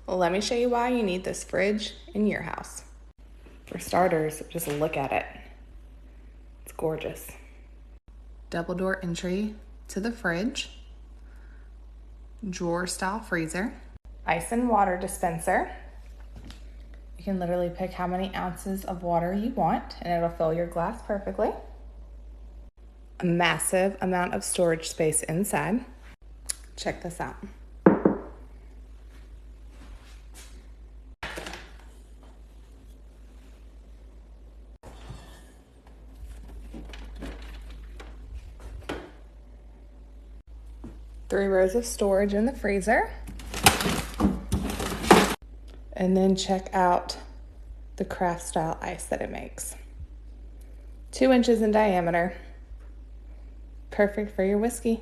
Well, let me show you why you need this fridge in your house. For starters, just look at it. It's gorgeous. Double door entry to the fridge, drawer style freezer, ice and water dispenser. You can literally pick how many ounces of water you want and it'll fill your glass perfectly. A massive amount of storage space inside. Check this out. Three rows of storage in the freezer. And then check out the craft style ice that it makes. 2 inches in diameter. Perfect for your whiskey.